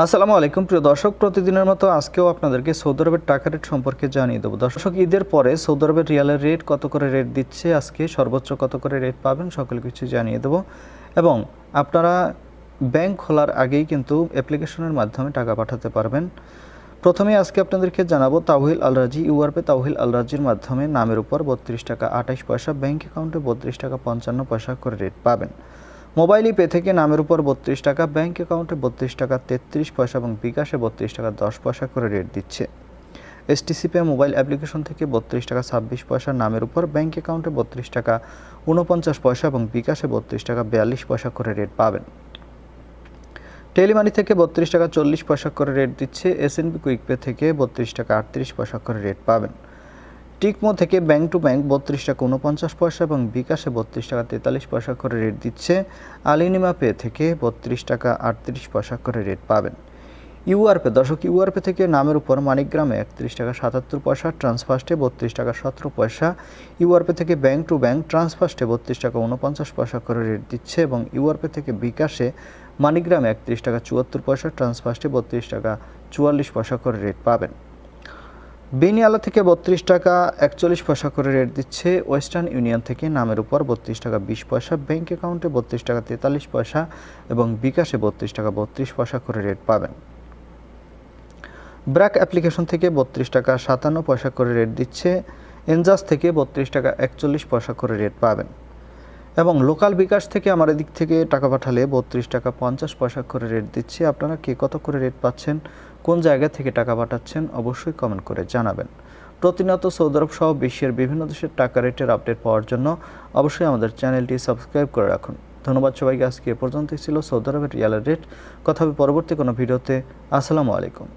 আসসালামু আলাইকুম প্রিয় দর্শক, প্রতিদিনের মতো আজকেও আপনাদেরকে সৌদি আরবের টাকা রেট সম্পর্কে জানিয়ে দেবো। দর্শক, ঈদের পরে সৌদি আরবের রিয়ালের রেট কত করে রেট দিচ্ছে, আজকে সর্বোচ্চ কত করে রেট পাবেন, সকল কিছু জানিয়ে দেবো। এবং আপনারা ব্যাংক খোলার আগেই কিন্তু অ্যাপ্লিকেশনের মাধ্যমে টাকা পাঠাতে পারবেন। প্রথমে আজকে আপনাদেরকে জানাবো তাওহিল আল রাজি। ইউআরপে তাওহিল আল রাজির মাধ্যমে নামের উপর 32 টাকা 28 পয়সা, ব্যাংক অ্যাকাউন্টে 32 টাকা 55 পয়সা করে রেট পাবেন। মোবাইল পে থেকে নামের উপর 32 টাকা, ব্যাংক অ্যাকাউন্টে 32 টাকা 33 পয়সা এবং বিকাশে 32 টাকা 10 পয়সা করে রেট দিচ্ছে। এসটিসি পে মোবাইল অ্যাপ্লিকেশন থেকে 32 টাকা 26 পয়সা নামের উপর, ব্যাংক অ্যাকাউন্টে 32 টাকা 49 পয়সা এবং বিকাশে 32 টাকা 42 পয়সা করে রেট পাবেন। টেলিমানি থেকে 32 টাকা 40 পয়সা করে রেট দিচ্ছে। এসএনবি কুইক পে থেকে 32 টাকা 38 পয়সা করে রেট পাবেন। টিকমো থেকে ব্যাংক টু ব্যাংক 32 টাকা 49 পয়সা এবং বিকাশে 32 টাকা 43 পয়সা করে রেট দিচ্ছে। আলিনিমা পে থেকে 32 টাকা 38 পয়সা করে রেট পাবেন। ইউআরপে দর্শক, ইউআরপে থেকে নামের উপর মানিকগ্রামে 31 টাকা 77 পয়সা, ট্রান্সফার্স্টে 32 টাকা 17 পয়সা। ইউআরপে থেকে ব্যাংক টু ব্যাংক ট্রান্সফার্স্টে 32 টাকা 49 পয়সা করে রেট দিচ্ছে এবং ইউআরপে থেকে বিকাশে মানিকগ্রামে 31 টাকা 74 পয়সা, ট্রান্সফার্স্টে 32 টাকা 44 পয়সা করে রেট পাবেন। বেনিয়ালা থেকে 32 টাকা 41 পয়সা করে রেট দিচ্ছে। ওয়েস্টার্ন ইউনিয়ন থেকে নামের উপর 32 টাকা 20 পয়সা, ব্যাংক অ্যাকাউন্টে 32 টাকা 43 পয়সা এবং বিকাশে 32 টাকা 32 পয়সা করে রেট পাবেন। ব্র্যাক অ্যাপ্লিকেশন থেকে 32 টাকা 57 পয়সা করে রেট দিচ্ছে। এনজাস থেকে 32 টাকা 41 পয়সা করে রেট পাবেন। এবং লোকাল বিকাশ থেকে আমার এদিক থেকে টাকা পাঠালে 32 টাকা 50 পয়সা করে রেট দিচ্ছে। আপনারা কে কত করে রেট পাচ্ছেন, কোন জায়গা থেকে টাকা পাঠাচ্ছেন, অবশ্যই কমেন্ট করে জানাবেন। প্রতিনিয়ত সৌদি আরব সহ বিশ্বের বিভিন্ন দেশের টাকা রেটের আপডেট পাওয়ার জন্য অবশ্যই আমাদের চ্যানেলটি সাবস্ক্রাইব করে রাখুন। ধন্যবাদ সবাইকে। আজকে এ পর্যন্তই ছিল সৌদি আরবের রিয়ালের রেট। কথা হবে পরবর্তী কোনো ভিডিওতে। আসসালামু আলাইকুম।